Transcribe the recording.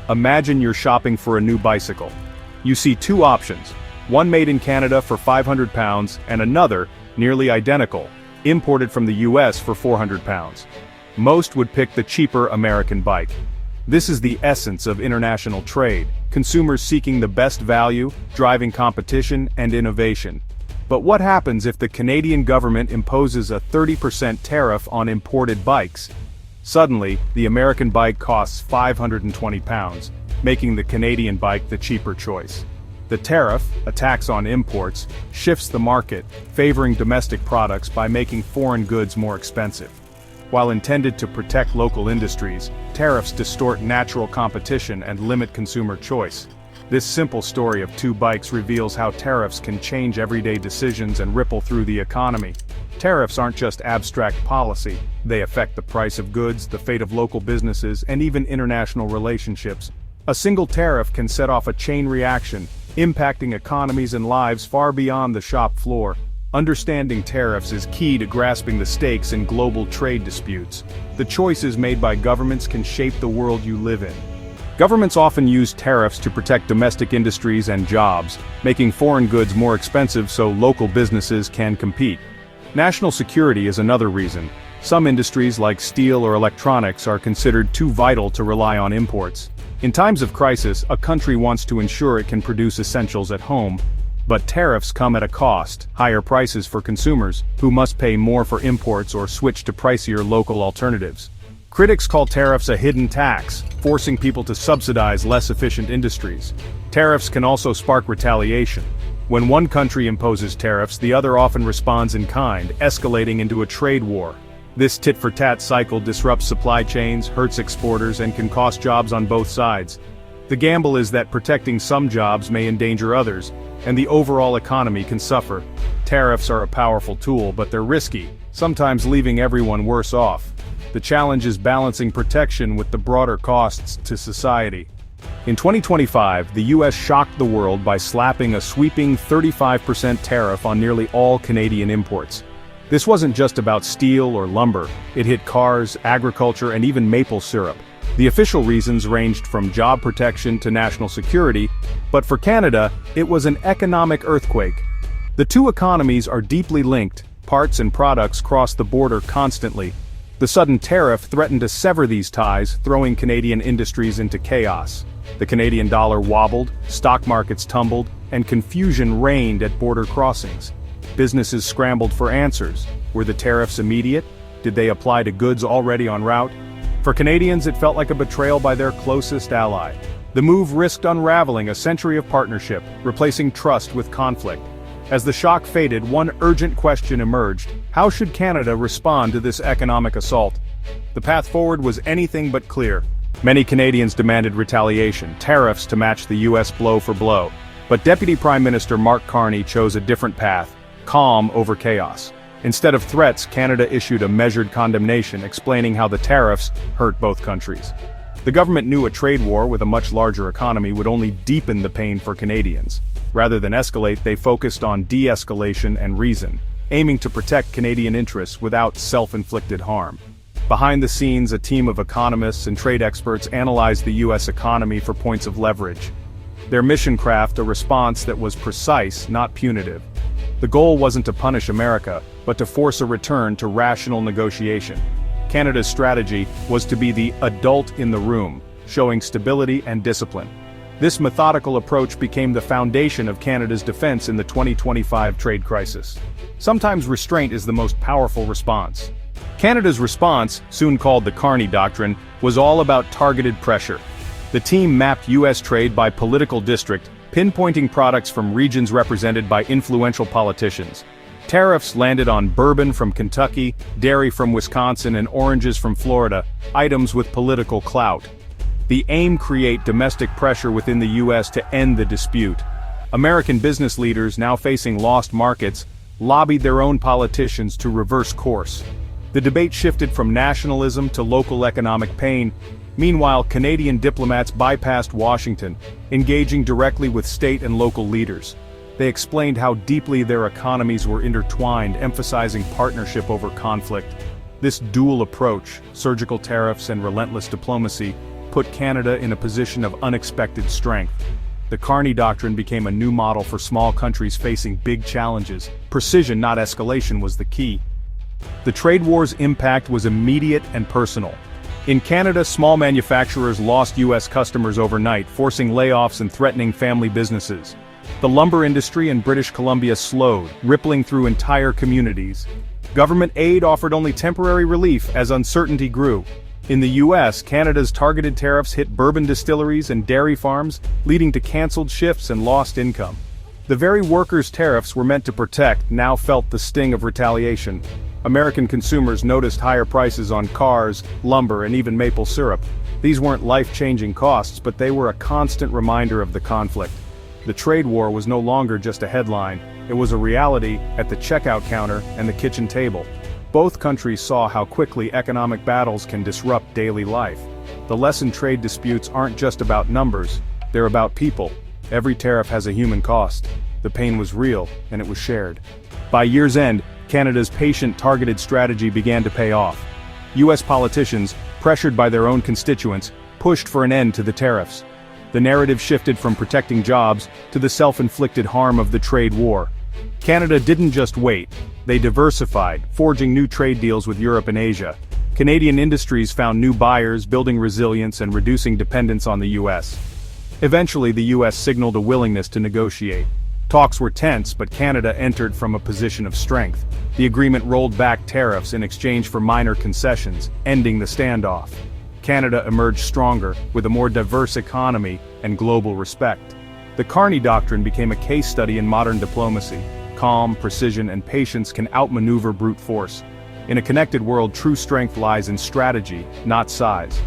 Imagine you're shopping for a new bicycle. You see two options, one made in Canada for £500 and another, nearly identical, imported from the US for £400. Most would pick the cheaper American bike. This is the essence of international trade, consumers seeking the best value, driving competition and innovation. But what happens if the Canadian government imposes a 30% tariff on imported bikes? Suddenly, the American bike costs £520, making the Canadian bike the cheaper choice. The tariff, a tax on imports, shifts the market, favoring domestic products by making foreign goods more expensive. While intended to protect local industries, tariffs distort natural competition and limit consumer choice. This simple story of two bikes reveals how tariffs can change everyday decisions and ripple through the economy. Tariffs aren't just abstract policy, they affect the price of goods, the fate of local businesses, and even international relationships. A single tariff can set off a chain reaction, impacting economies and lives far beyond the shop floor. Understanding tariffs is key to grasping the stakes in global trade disputes. The choices made by governments can shape the world you live in. Governments often use tariffs to protect domestic industries and jobs, making foreign goods more expensive so local businesses can compete. National security is another reason. Some industries like steel or electronics are considered too vital to rely on imports. In times of crisis, a country wants to ensure it can produce essentials at home. But tariffs come at a cost, higher prices for consumers, who must pay more for imports or switch to pricier local alternatives. Critics call tariffs a hidden tax, forcing people to subsidize less efficient industries. Tariffs can also spark retaliation. When one country imposes tariffs, the other often responds in kind, escalating into a trade war. This tit-for-tat cycle disrupts supply chains, hurts exporters, and can cost jobs on both sides. The gamble is that protecting some jobs may endanger others, and the overall economy can suffer. Tariffs are a powerful tool, but they're risky, sometimes leaving everyone worse off. The challenge is balancing protection with the broader costs to society. In 2025, the US shocked the world by slapping a sweeping 35% tariff on nearly all Canadian imports. This wasn't just about steel or lumber, it hit cars, agriculture, and even maple syrup. The official reasons ranged from job protection to national security, but for Canada, it was an economic earthquake. The two economies are deeply linked, parts and products cross the border constantly. The sudden tariff threatened to sever these ties, throwing Canadian industries into chaos. The Canadian dollar wobbled, stock markets tumbled, and confusion reigned at border crossings. Businesses scrambled for answers. Were the tariffs immediate? Did they apply to goods already en route? For Canadians, it felt like a betrayal by their closest ally. The move risked unraveling a century of partnership, replacing trust with conflict. As the shock faded, one urgent question emerged: how should Canada respond to this economic assault? The path forward was anything but clear. Many Canadians demanded retaliation, tariffs to match the US blow for blow. But Deputy Prime Minister Mark Carney chose a different path: calm over chaos. Instead of threats, Canada issued a measured condemnation explaining how the tariffs hurt both countries. The government knew a trade war with a much larger economy would only deepen the pain for Canadians. Rather than escalate, they focused on de-escalation and reason, aiming to protect Canadian interests without self-inflicted harm. Behind the scenes, a team of economists and trade experts analyzed the US economy for points of leverage. Their mission crafted a response that was precise, not punitive. The goal wasn't to punish America, but to force a return to rational negotiation. Canada's strategy was to be the adult in the room, showing stability and discipline. This methodical approach became the foundation of Canada's defense in the 2025 trade crisis. Sometimes restraint is the most powerful response. Canada's response, soon called the Carney Doctrine, was all about targeted pressure. The team mapped US trade by political district, pinpointing products from regions represented by influential politicians. Tariffs landed on bourbon from Kentucky, dairy from Wisconsin, and oranges from Florida, items with political clout. The aim: create domestic pressure within the US to end the dispute. American business leaders, now facing lost markets, lobbied their own politicians to reverse course. The debate shifted from nationalism to local economic pain. Meanwhile, Canadian diplomats bypassed Washington, engaging directly with state and local leaders. They explained how deeply their economies were intertwined, emphasizing partnership over conflict. This dual approach, surgical tariffs and relentless diplomacy, put Canada in a position of unexpected strength. The Carney Doctrine became a new model for small countries facing big challenges. Precision, not escalation, was the key. The trade war's impact was immediate and personal. In Canada, small manufacturers lost U.S. customers overnight, forcing layoffs and threatening family businesses. The lumber industry in British Columbia slowed, rippling through entire communities. Government aid offered only temporary relief as uncertainty grew. In the U.S., Canada's targeted tariffs hit bourbon distilleries and dairy farms, leading to cancelled shifts and lost income. The very workers tariffs were meant to protect now felt the sting of retaliation. American consumers noticed higher prices on cars, lumber, and even maple syrup. These weren't life-changing costs, but they were a constant reminder of the conflict. The trade war was no longer just a headline, it was a reality at the checkout counter and the kitchen table. Both countries saw how quickly economic battles can disrupt daily life. The lesson: trade disputes aren't just about numbers, they're about people. Every tariff has a human cost. The pain was real, and it was shared. By year's end, Canada's patient, targeted strategy began to pay off. U.S. politicians, pressured by their own constituents, pushed for an end to the tariffs. The narrative shifted from protecting jobs to the self-inflicted harm of the trade war. Canada didn't just wait, they diversified, forging new trade deals with Europe and Asia. Canadian industries found new buyers, building resilience and reducing dependence on the U.S. Eventually, the U.S. signaled a willingness to negotiate. Talks were tense, but Canada entered from a position of strength. The agreement rolled back tariffs in exchange for minor concessions, ending the standoff. Canada emerged stronger, with a more diverse economy and global respect. The Carney Doctrine became a case study in modern diplomacy. Calm, precision, and patience can outmaneuver brute force. In a connected world, true strength lies in strategy, not size.